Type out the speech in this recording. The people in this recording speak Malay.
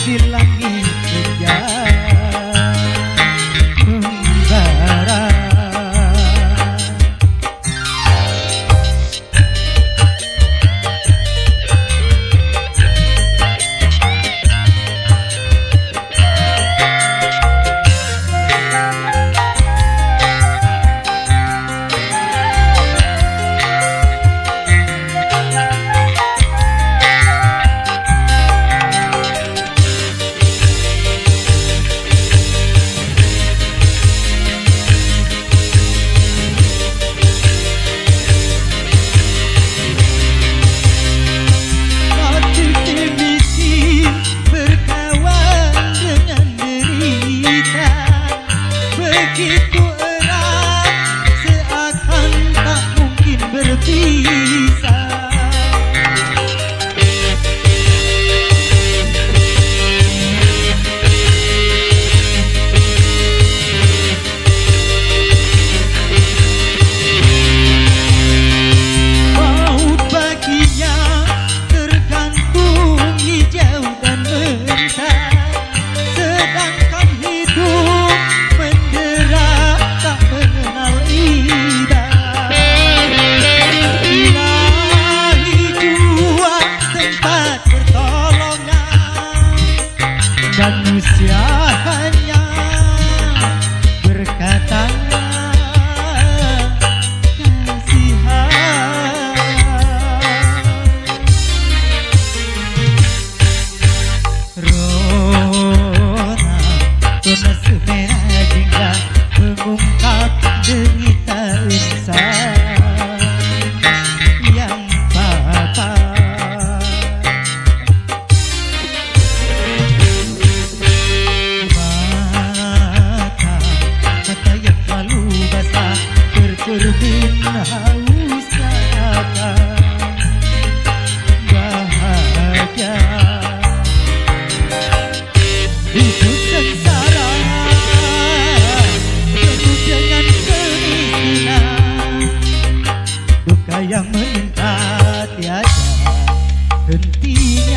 di langit senja membara. Begitu erat seakan tak mungkin berpisah. Maut baginya tergantung hijau dan mentah, sedangkan hidup tak mengenal ida. Ilahi jua tempat pertolongan, manusia hanya berkata kasihan. Rona semerah jingga mengungkap derita insan yang patah. Mata yang lalu basah tercermin haus akan bahagia. Hidup sengsara penuh dengan kemiskinan, duka yang menimpa tiada hentinya.